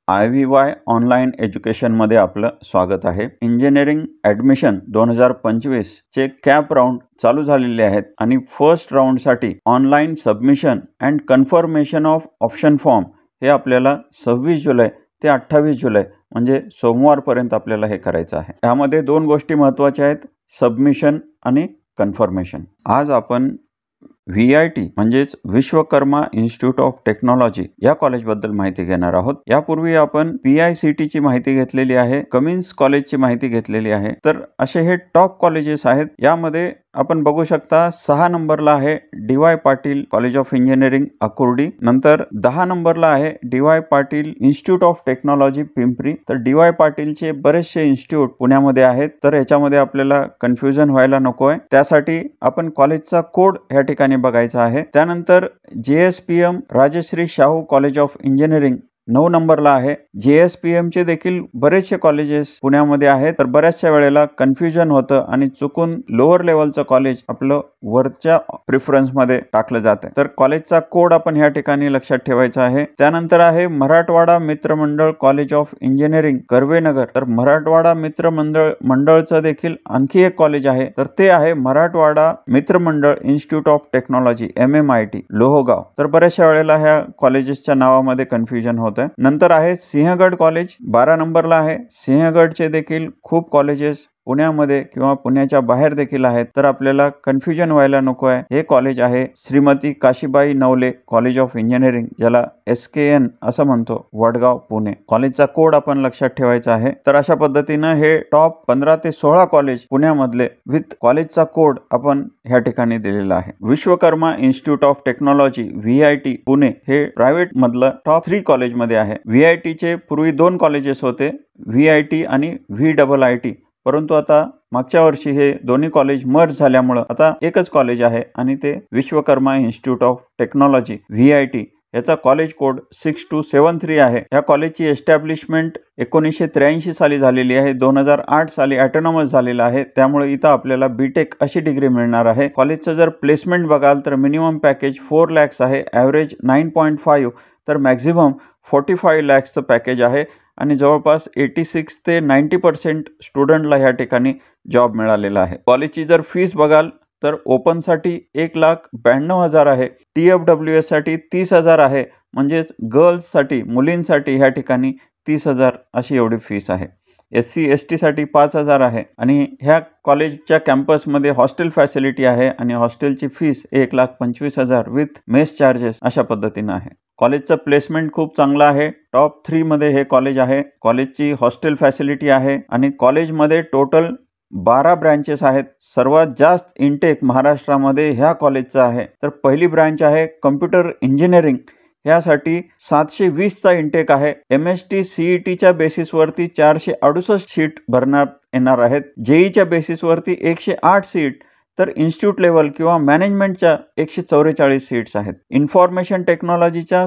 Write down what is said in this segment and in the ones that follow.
IVY online एज्युकेशनमध्ये आपलं स्वागत आहे. इंजिनिअरिंग ॲडमिशन 2025 चे कॅप राऊंड चालू झालेले आहेत आणि फर्स्ट राऊंडसाठी online submission and confirmation of option form हे आपल्याला 26 जुलै ते 28 जुलै म्हणजे सोमवारपर्यंत आपल्याला हे करायचं आहे. यामध्ये दोन गोष्टी महत्त्वाच्या आहेत, सबमिशन आणि कन्फर्मेशन. आज आपण VIT म्हणजेच विश्वकर्मा इन्स्टिट्यूट ऑफ टेक्नॉलॉजी या कॉलेजबद्दल माहिती घेणार आहोत. यापूर्वी आपण PICT ची माहिती घेतलेली आहे, कमिन्स कॉलेजची माहिती घेतलेली आहे. तर असे हे टॉप कॉलेजेस आहेत. यामध्ये आपण बघू शकता 6 नंबरला आहे DY Patil college of engineering Akurdi, नंतर 10 नंबरला आहे DY Patil institute of technology Pimpri. तर DY पाटीलचे बरेचसे इन्स्टिट्यूट पुण्यामध्ये आहेत, तर याच्यामध्ये आपल्याला कन्फ्युजन व्हायला नको आहे. त्यासाठी आपण कॉलेजचा कोड या ठिकाणी बघायचा आहे. त्यानंतर JSPM Rajshri Shahu college of engineering 9 नंबरला आहे. JSPM चे देखील बरेचसे कॉलेजेस पुण्यामध्ये आहेत, तर बऱ्याचशा वेळेला कन्फ्युजन होतं आणि चुकून लोअर लेवलचं कॉलेज आपलं वरच्या प्रिफरन्समध्ये टाकलं जातं. तर कॉलेजचा कोड आपण ह्या ठिकाणी लक्षात ठेवायचा आहे. त्यानंतर आहे मराठवाडा मित्रमंडळ कॉलेज ऑफ इंजिनिअरिंग कर्वेनगर. तर मराठवाडा मित्रमंडळचं देखील आणखी एक कॉलेज आहे, तर ते आहे Marathwada Mitramandal institute of technology MMIT Lohegaon. तर बऱ्याचशा वेळेला ह्या कॉलेजेसच्या नावामध्ये कन्फ्युजन होतं. नंतर आहे सिंहगड कॉलेज 12 नंबरला आहे. सिंहगडचे देखील खूप कॉलेजेस पुण्यामध्ये किंवा पुण्याच्या बाहेर देखील आहेत, तर आपल्याला कन्फ्युजन व्हायला नको आहे. हे कॉलेज आहे Shrimati Kashibai Navale college of engineering, ज्याला SKN असं म्हणतो, वडगाव पुणे. कॉलेजचा कोड आपण लक्षात ठेवायचा आहे. तर अशा पद्धतीनं हे टॉप 15 ते 16 कॉलेज पुण्यामधले विथ कॉलेजचा कोड आपण ह्या ठिकाणी दिलेला आहे. Vishwakarma institute of technology VIT Pune हे प्रायव्हेट मधलं टॉप 3 कॉलेजमध्ये आहे. VIT चे पूर्वी 2 कॉलेजेस होते, VIT आणि VIIT, परंतु आता मागच्या वर्षी हे दोन्ही कॉलेज मर्ज झाल्यामुळे आता एकच कॉलेज आहे आणि ते Vishwakarma institute of technology VIT. याचा कॉलेज कोड 6273 आहे. या कॉलेजची एस्टॅब्लिशमेंट 1983 साली झालेली आहे. 2008 साली ऑटोनॉमस झालेला आहे. त्यामुळे इथं आपल्याला BTech अशी डिग्री मिळणार आहे. कॉलेजचं जर प्लेसमेंट बघाल तर मिनिमम पॅकेज 4 lakhs आहे, ॲव्हरेज 9.5, तर मॅक्झिमम 45 lakhsचं पॅकेज आहे आणि जवळपास 86 ते 90% स्टुडंटला ह्या ठिकाणी जॉब मिळालेला आहे. कॉलेजची जर फीस बघाल तर ओपनसाठी 1,92,000 आहे, TFWS साठी 30,000 आहे, म्हणजेच गर्ल्ससाठी मुलींसाठी ह्या ठिकाणी 30,000 अशी एवढी फीस आहे. SC ST साठी 5,000 आहे आणि ह्या कॉलेजच्या कॅम्पसमध्ये हॉस्टेल फॅसिलिटी आहे आणि हॉस्टेलची फीस 1,25,000 विथ मेस चार्जेस अशा पद्धतीनं आहे. कॉलेजचं प्लेसमेंट खूप चांगलं आहे. टॉप 3 मध्ये हे कॉलेज आहे. कॉलेजची हॉस्टेल फॅसिलिटी आहे आणि कॉलेजमध्ये टोटल 12 ब्रँचेस आहेत. सर्वात जास्त इनटेक महाराष्ट्रामध्ये ह्या कॉलेजचा आहे. तर पहिली ब्रँच आहे कम्प्युटर इंजिनिअरिंग, ह्यासाठी 720चा इनटेक आहे. MST CETच्या बेसिसवरती 468 सीट भरण्यात येणार आहेत. JEEच्या बेसिसवरती 108 सीट, तर इन्स्टिट्यूट लेवल किंवा मॅनेजमेंटच्या 144 सीट्स आहेत. इन्फॉर्मेशन टेक्नॉलॉजीच्या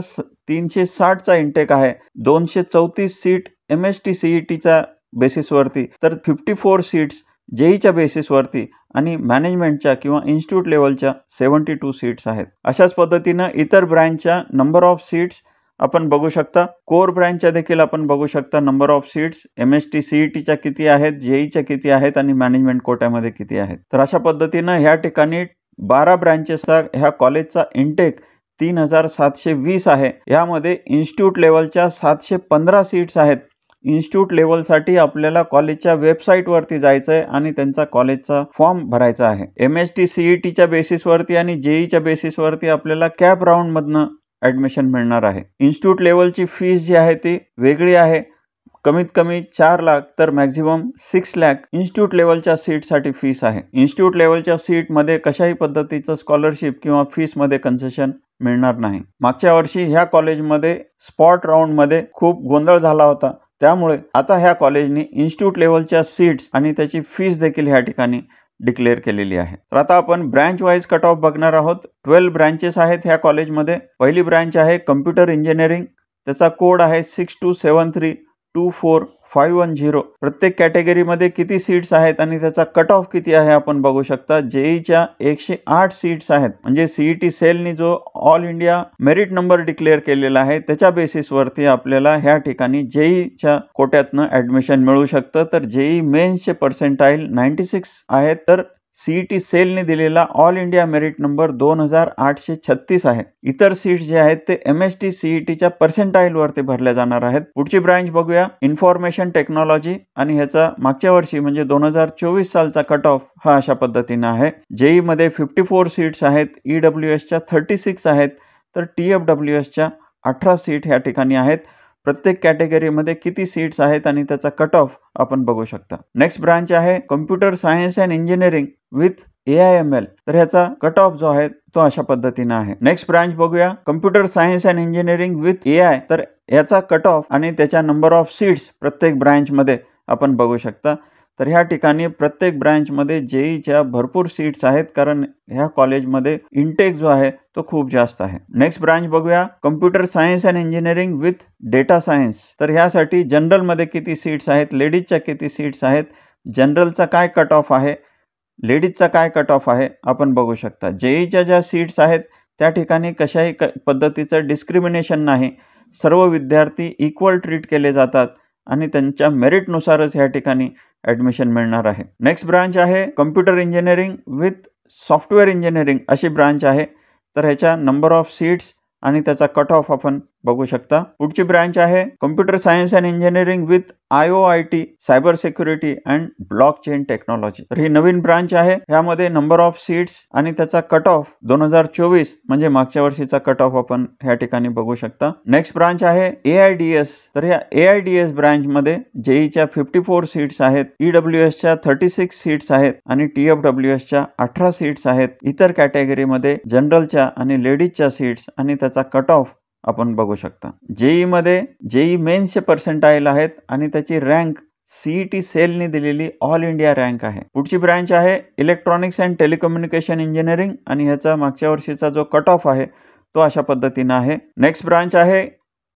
360चा इनटेक आहे. 234 सीट MST CETच्या बेसिसवरती, तर 54 सीट्स JEEच्या बेसिसवरती आणि मॅनेजमेंटच्या किंवा इन्स्टिट्यूट लेवलच्या 72 सीट्स आहेत. अशाच पद्धतीनं इतर ब्रँचच्या नंबर ऑफ सीट्स आपण बघू शकता. कोर ब्रँचच्या देखील आपण बघू शकता नंबर ऑफ सीट्स. MST CETच्या किती आहेत, JEEच्या किती आहेत आणि मॅनेजमेंट कोट्यामध्ये किती आहेत. तर अशा पद्धतीनं ह्या ठिकाणी 12 ब्रँचेसचा ह्या कॉलेजचा इनटेक 3,720 आहे. यामध्ये इन्स्टिट्यूट लेवलच्या 715 सीट्स आहेत. इन्स्टिट्यूट लेवलसाठी आपल्याला कॉलेजच्या वेबसाईटवरती जायचं आहे आणि त्यांचा कॉलेजचा फॉर्म भरायचा आहे. MST CETच्या बेसिसवरती आणि JEEच्या बेसिसवरती आपल्याला कॅप राऊंडमधनं ॲडमिशन मिळणार आहे. इन्स्टिट्यूट लेवलची फीस जी आहे ती वेगळी आहे, कमीत कमी 4 लाख तर मॅक्झिमम 6 लाख इन्स्टिट्यूट लेवलच्या सीटसाठी फीस आहे. इन्स्टिट्यूट लेवलच्या सीटमध्ये कशाही पद्धतीचं स्कॉलरशिप किंवा फीसमध्ये कन्सेशन मिळणार नाही. मागच्या वर्षी ह्या कॉलेजमध्ये स्पॉट राऊंडमध्ये खूप गोंधळ झाला होता, त्यामुळे आता ह्या कॉलेजने इन्स्टिट्यूट लेवलच्या सीट्स आणि त्याची फीस देखील ह्या ठिकाणी डिक्लेअर केलेली आहे. तर आता आपण ब्रँच वाईज कट ऑफ बघणार आहोत. 12 ब्रँचेस आहेत ह्या कॉलेजमध्ये. पहिली ब्रँच आहे कम्प्युटर इंजिनिअरिंग, त्याचा कोड आहे 627324 510 प्रत्येक कॅटेगरीमध्ये किती सीट्स आहेत आणि त्याचा कट ऑफ किती आहे आपण बघू शकता. जेईच्या 108 सीट्स आहेत, म्हणजे सीईटी सेलनी जो all India merit number declare केलेला आहे त्याच्या बेसिसवरती आपल्याला ह्या ठिकाणी जेईच्या कोट्यातनं ऍडमिशन मिळू शकतं. तर जेई मेन्सचे पर्सेंटाईल 96 आहेत, तर सीईटी सेलने दिलेला ऑल इंडिया मेरिट नंबर 2836 आहे. इतर सीट्स जे आहेत ते एमएसटी सीईटीच्या पर्सेंटाईलवरती भरल्या जाणार आहेत. पुढची ब्रांच बघूया, इन्फॉर्मेशन टेक्नॉलॉजी, आणि ह्याचा मागच्या वर्षी म्हणजे 2024 सालचा कट ऑफ हा अशा पद्धतीने आहे. जेई मध्ये 54 सीट्स आहेत, ईडब्ल्यूएसच्या 36 आहेत, तर टीएफडब्ल्यूएसच्या 18 सीट ह्या ठिकाणी आहेत. प्रत्येक कॅटेगरीमध्ये किती सीट्स आहेत आणि त्याचा कट ऑफ आपण बघू शकता. नेक्स्ट ब्रांच आहे computer science and engineering with AIML, तर ह्याचा कट ऑफ जो आहे तो अशा पद्धतीने आहे. नेक्स्ट ब्रांच बघूया, computer science and engineering with AI, तर याचा कट ऑफ आणि त्याच्या नंबर ऑफ सीट्स प्रत्येक ब्रांचमध्ये आपण बघू शकता. तर ह्या ठिकाणी प्रत्येक ब्रांचमध्ये जेईच्या भरपूर सीट्स आहेत, कारण ह्या कॉलेजमध्ये इनटेक जो आहे तो खूप जास्त आहे. नेक्स्ट ब्रांच बघूया, computer science and engineering with data science, तर ह्यासाठी जनरलमध्ये किती सीट्स आहेत, लेडीजच्या किती सीट्स आहेत, जनरलचा काय कट ऑफ आहे, लेडीजचा काय कट ऑफ आहे आपण बघू शकता. जेईच्या ज्या सीट्स आहेत त्या ठिकाणी कशाही पद्धतीचं डिस्क्रिमिनेशन नाही, सर्व विद्यार्थी इक्वल ट्रीट केले जातात आणि त्यांच्या मेरिटनुसारच ह्या ठिकाणी ॲडमिशन मिळणार आहे. नेक्स्ट ब्रांच आहे computer engineering with software engineering अशी ब्रांच आहे, तर ह्याच्या नंबर ऑफ सीट्स आणि त्याचा कट ऑफ आपण बघू शकता. पुढची ब्रांच आहे computer science and engineering with IOIT cyber security and blockchain technology, तर ही नवीन ब्रांच आहे. ह्यामध्ये नंबर ऑफ सीट्स आणि त्याचा कट ऑफ 2024 म्हणजे मागच्या वर्षीचा कट ऑफ आपण ह्या ठिकाणी बघू शकता. नेक्स्ट ब्रांच आहे AIDS, तर ह्या AIDS ब्रांचमध्ये जेईच्या 54 सीट्स आहेत, ईडब्ल्यूएसच्या 36 सीट्स आहेत आणि टीएफडब्ल्यूएसच्या 18 सीट्स आहेत. इतर कॅटेगरीमध्ये जनरलच्या आणि लेडीजच्या सीट्स आणि त्याचा कट ऑफ आपण बघू शकता. जेई मध्ये जेई मेन्सचे पर्सेंटाईल आहेत आणि त्याची रँक सीईटी सेलने दिलेली ऑल इंडिया रँक आहे. पुढची ब्रांच आहे इलेक्ट्रॉनिक्स अँड टेलिकम्युनिकेशन इंजिनिअरिंग आणि ह्याचा मागच्या वर्षीचा जो कट ऑफ आहे तो अशा पद्धतीने आहे. नेक्स्ट ब्रांच आहे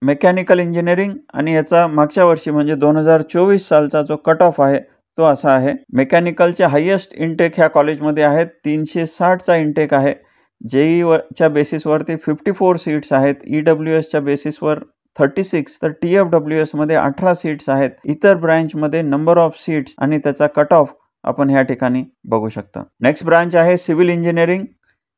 मेकॅनिकल इंजिनिअरिंग आणि याचा मागच्या वर्षी म्हणजे 2024 सालचा जो कट ऑफ आहे तो असा आहे. मेकॅनिकलचे हायेस्ट इंटेक ह्या कॉलेजमध्ये आहेत, 360चा इंटेक आहे. जेईच्या बेसिसवरती 54 सीट्स आहेत, ईडब्ल्यूएसच्या बेसिसवर 36, तर TFWS मध्ये 18 सीट्स आहेत. इतर ब्रांचमध्ये नंबर ऑफ सीट्स आणि त्याचा कट ऑफ आपण ह्या ठिकाणी बघू शकता. नेक्स्ट ब्रांच आहे सिव्हिल इंजिनिअरिंग.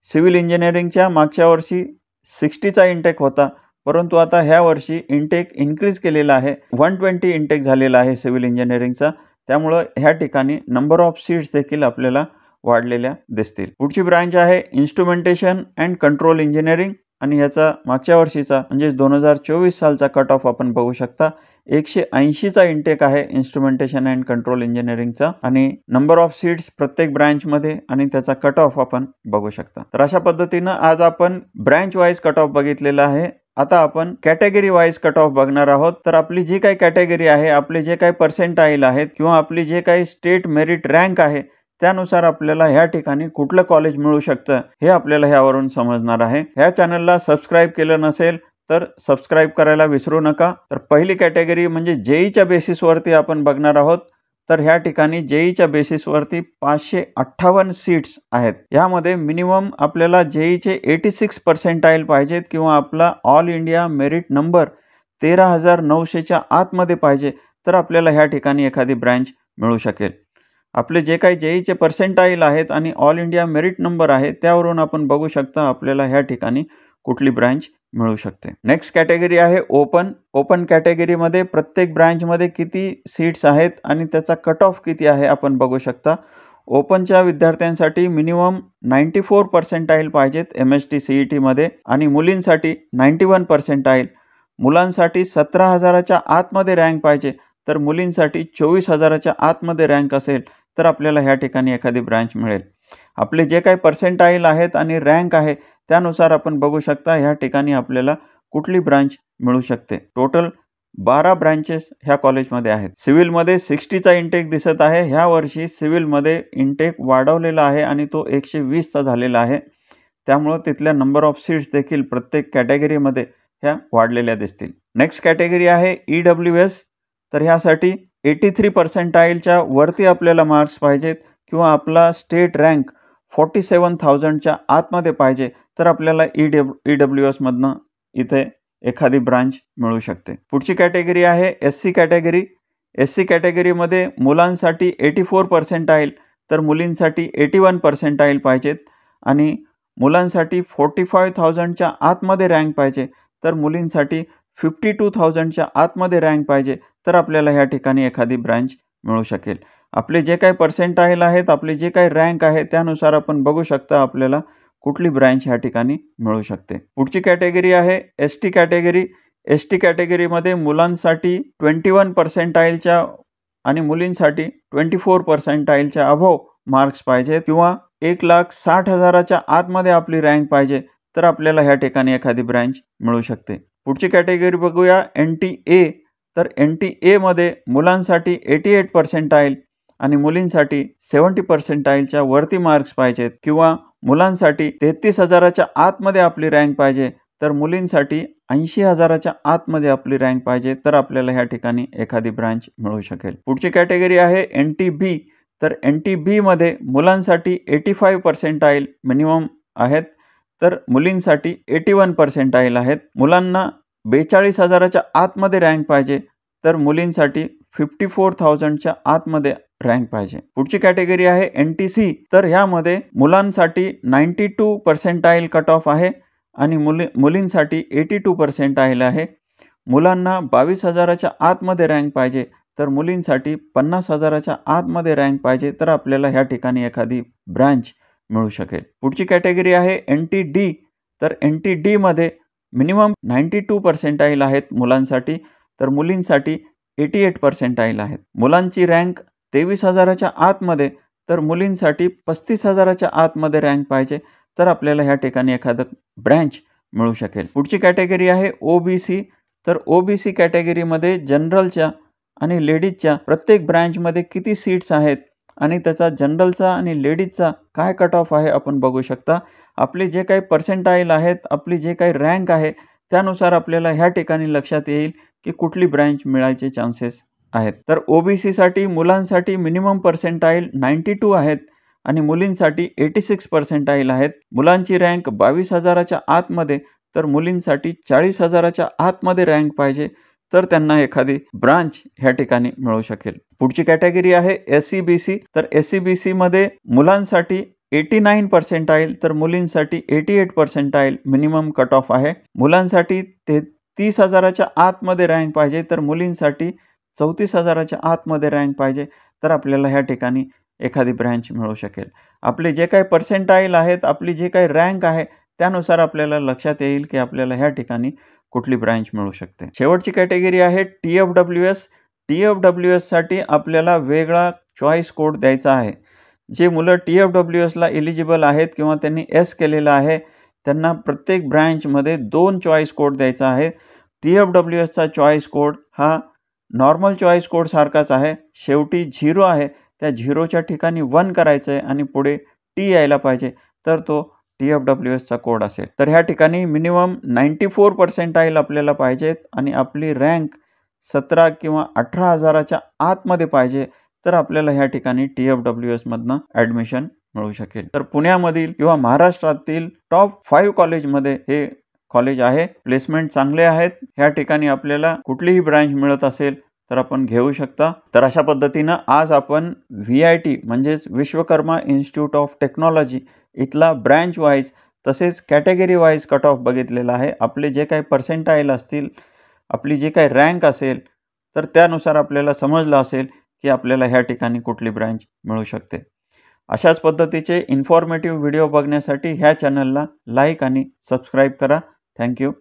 सिव्हिल इंजिनिअरिंगच्या मागच्या वर्षी 60चा इंटेक होता, परंतु आता ह्या वर्षी इंटेक इन्क्रीज केलेला आहे, 120 इंटेक झालेला आहे सिव्हिल इंजिनिअरिंगचा. त्यामुळं ह्या ठिकाणी नंबर ऑफ सीट्स देखील आपल्याला वाढलेल्या दिसतील. पुढची ब्रांच आहे इन्स्ट्रुमेंटेशन अँड कंट्रोल इंजिनिअरिंग आणि ह्याचा मागच्या वर्षीचा म्हणजे 2024 सालचा कट ऑफ आपण बघू शकता. 180चा इंटेक आहे इन्स्ट्रुमेंटेशन अँड कंट्रोल इंजिनिअरिंगचा आणि नंबर ऑफ सीट्स प्रत्येक ब्रांचमध्ये आणि त्याचा कट ऑफ आपण बघू शकता. तर अशा पद्धतीनं आज आपण ब्रांच वाईज कट ऑफ बघितलेला आहे. आता आपण कॅटेगरी वाईज कट ऑफ बघणार आहोत. तर आपली जी काही कॅटेगरी आहे, आपले जे काही पर्सेंटाईल आहेत किंवा आपली जे काही स्टेट मेरिट रँक आहे त्यानुसार आपल्याला ह्या ठिकाणी कुठलं कॉलेज मिळू शकतं हे आपल्याला ह्यावरून समजणार आहे. ह्या चॅनलला सबस्क्राईब केलं नसेल तर सबस्क्राईब करायला विसरू नका. तर पहिली कॅटेगरी म्हणजे जेईच्या बेसिसवरती आपण बघणार आहोत. तर ह्या ठिकाणी जेईच्या बेसिसवरती 558 सीट्स आहेत. यामध्ये मिनिमम आपल्याला जेईचे 86 पर्सेंटाईल पाहिजेत किंवा आपला ऑल इंडिया मेरिट नंबर 13,900च्या आतमध्ये पाहिजे, तर आपल्याला ह्या ठिकाणी एखादी ब्रँच मिळू शकेल. आपले जे काही जेईचे पर्सेंटाईल आहेत आणि ऑल इंडिया मेरिट नंबर आहे त्यावरून आपण बघू शकता आपल्याला ह्या ठिकाणी कुठली ब्रँच मिळू शकते. नेक्स्ट कॅटेगरी आहे ओपन. ओपन कॅटेगरीमध्ये प्रत्येक ब्रँचमध्ये किती सीट्स आहेत आणि त्याचा कट ऑफ किती आहे आपण बघू शकता. ओपनच्या विद्यार्थ्यांसाठी मिनिमम 94 पर्सेंटाईल पाहिजेत MST CET मध्ये आणि मुलींसाठी 91 पर्सेंटाईल. मुलांसाठी 17,000च्या आतमध्ये रँक पाहिजे, तर मुलींसाठी 24,000च्या आतमध्ये रँक असेल तर आपल्याला ह्या ठिकाणी एखादी ब्रँच मिळेल. आपले जे काही पर्सेंटाईल आहेत आणि रँक आहे त्यानुसार आपण बघू शकता ह्या ठिकाणी आपल्याला कुठली ब्रांच मिळू शकते. टोटल 12 ब्रांचेस ह्या कॉलेजमध्ये आहेत. सिव्हिलमध्ये 60चा इंटेक दिसत आहे. ह्या वर्षी सिव्हिलमध्ये इंटेक वाढवलेला आहे आणि तो 120चा झालेला आहे. त्यामुळं तिथल्या नंबर ऑफ सीट्स देखील प्रत्येक कॅटेगरीमध्ये ह्या वाढलेल्या दिसतील. नेक्स्ट कॅटेगरी आहे EWS. तर ह्यासाठी 83 पर्सेंटाईलच्या वरती आपल्याला मार्क्स पाहिजेत किंवा आपला स्टेट रँक 47,000च्या आतमध्ये पाहिजे, तर आपल्याला EWSमधनं इथे एखादी ब्रांच मिळू शकते. पुढची कॅटेगरी आहे SC कॅटेगरी. SC कॅटेगरीमध्ये मुलांसाठी 84 पर्सेंटाईल तर मुलींसाठी 81 पर्सेंटाईल पाहिजेत आणि मुलांसाठी 45,000च्या आतमध्ये रँक पाहिजे तर मुलींसाठी 52,000च्या आतमध्ये रँक पाहिजे, तर आपल्याला ह्या ठिकाणी एखादी ब्रांच मिळू शकेल. आपले जे काही पर्सेंटाईल आहेत, आपले जे काही रँक आहे त्यानुसार आपण बघू शकता आपल्याला कुठली ब्रँच ह्या ठिकाणी मिळू शकते. पुढची कॅटेगरी आहे ST कॅटेगरी. ST कॅटेगरीमध्ये मुलांसाठी 21 पर्सेंटाईलच्या आणि मुलींसाठी 24 पर्सेंटाईलच्या अबोव मार्क्स पाहिजे किंवा 1,60,000च्या आतमध्ये आपली रँक पाहिजे, तर आपल्याला ह्या ठिकाणी एखादी ब्रँच मिळू शकते. पुढची कॅटेगरी बघूया NTA. तर NTAमध्ये मुलांसाठी 88 पर्सेंटाईल आणि मुलींसाठी 70 पर्सेंटाईलच्या वरती मार्क्स पाहिजेत किंवा मुलांसाठी 33,000च्या आतमध्ये आपली रँक पाहिजे तर मुलींसाठी 80,000च्या आतमध्ये आपली रँक पाहिजे, तर आपल्याला ह्या ठिकाणी एखादी ब्रांच मिळू शकेल. पुढची कॅटेगरी आहे NTB. तर NTBमध्ये मुलांसाठी 85 पर्सेंटाईल मिनिमम आहेत तर मुलींसाठी 81 पर्सेंटाईल आहेत. मुलांना 42,000च्या आतमध्ये रँक पाहिजे तर मुलींसाठी 54,000च्या आतमध्ये रँक पाहिजे. पुढची कॅटेगरी आहे NTC. तर ह्यामध्ये मुलांसाठी 92 पर्सेंटाईल कट ऑफ आहे आणि मुलींसाठी 82 पर्सेंटाईल आहे. मुलांना 22,000च्या आतमध्ये रँक पाहिजे तर मुलींसाठी 50,000च्या आतमध्ये रँक पाहिजे, तर आपल्याला ह्या ठिकाणी एखादी ब्रांच मिळू शकेल. पुढची कॅटेगरी आहे NTD. तर NTDमध्ये मिनिमम 92 पर्सेंटाईल आहेत मुलांसाठी तर मुलींसाठी 88 पर्सेंटाईल आहेत. मुलांची रँक 23,000च्या आतमध्ये तर मुलींसाठी 35,000च्या आतमध्ये रँक पाहिजे, तर आपल्याला ह्या ठिकाणी एखादं ब्रँच मिळू शकेल. पुढची कॅटेगरी आहे OBC. तर OBC कॅटेगरीमध्ये जनरलच्या आणि लेडीजच्या प्रत्येक ब्रँचमध्ये किती सीट्स आहेत आणि त्याचा जनरलचा आणि लेडीजचा काय कट ऑफ आहे आपण बघू शकता. आपले जे काही पर्सेंटाईल आहेत, आपली जे काही रँक आहे त्यानुसार आपल्याला ह्या ठिकाणी लक्षात येईल की कुठली ब्रँच मिळायचे चान्सेस आहेत. तर OBCसाठी मुलांसाठी मिनिमम पर्सेंटाईल 92 आहेत आणि मुलींसाठी 86 पर्सेंटाईल आहेत. मुलांची रँक 22,000च्या आतमध्ये तर मुलींसाठी 40,000च्या आतमध्ये रँक पाहिजे, तर त्यांना एखादी ब्रांच ह्या ठिकाणी मिळू शकेल. पुढची कॅटेगरी आहे SCBC. तर SCBCमध्ये मुलांसाठी 89 पर्सेंटाईल तर मुलींसाठी 88 पर्सेंटाईल मिनिमम कट ऑफ आहे. मुलांसाठी 30,000च्या आतमध्ये रँक पाहिजे तर मुलींसाठी 34,000च्या आतमध्ये रँक पाहिजे, तर आपल्याला ह्या ठिकाणी एखादी ब्रँच मिळू शकेल. आपले जे काही पर्सेंटाईल आहेत, आपली जे काही रँक आहे त्यानुसार आपल्याला लक्षात येईल की आपल्याला ह्या ठिकाणी कुठली ब्रँच मिळू शकते. शेवटची कॅटेगरी आहे TFWS. TFWSसाठी आपल्याला वेगळा चॉईस कोड द्यायचा आहे. जे मुलं TFWSला एलिजिबल आहेत किंवा त्यांनी S केलेलं आहे त्यांना प्रत्येक ब्रँचमध्ये 2 चॉईस कोड द्यायचा आहे. TFWSचा चॉईस कोड हा नॉर्मल चॉईस कोड सारखाच आहे. शेवटी 0 आहे, त्या 0च्या ठिकाणी 1 करायचं आहे आणि पुढे T यायला पाहिजे, तर तो TFWSचा कोड असेल. तर ह्या ठिकाणी मिनिमम 94 पर्सेंटाईल आपल्याला पाहिजेत आणि आपली रँक 17 किंवा 18,000च्या आतमध्ये पाहिजे, तर आपल्याला ह्या ठिकाणी TFWSमधनं ॲडमिशन मिळू शकेल. तर पुण्यामधील किंवा महाराष्ट्रातील टॉप 5 कॉलेजमध्ये हे कॉलेज आहे. प्लेसमेंट चांगले आहेत. ह्या ठिकाणी आपल्याला कुठलीही ब्रँच मिळत असेल तर आपण घेऊ शकता. तर अशा पद्धतीनं आज आपण VIT म्हणजेच विश्वकर्मा इन्स्टिट्यूट ऑफ टेक्नॉलॉजी इथला ब्रँच वाईज तसेच कॅटेगरी वाईज कट ऑफ बघितलेला आहे. आपले जे काही पर्सेंटाईल असतील, आपली जी काही रँक असेल, तर त्यानुसार आपल्याला समजलं असेल की आपल्याला ह्या ठिकाणी कुठली ब्रँच मिळू शकते. अशाच पद्धतीचे इन्फॉर्मेटिव्ह व्हिडिओ बघण्यासाठी ह्या चॅनलला लाईक आणि सबस्क्राईब करा. थँक्यू.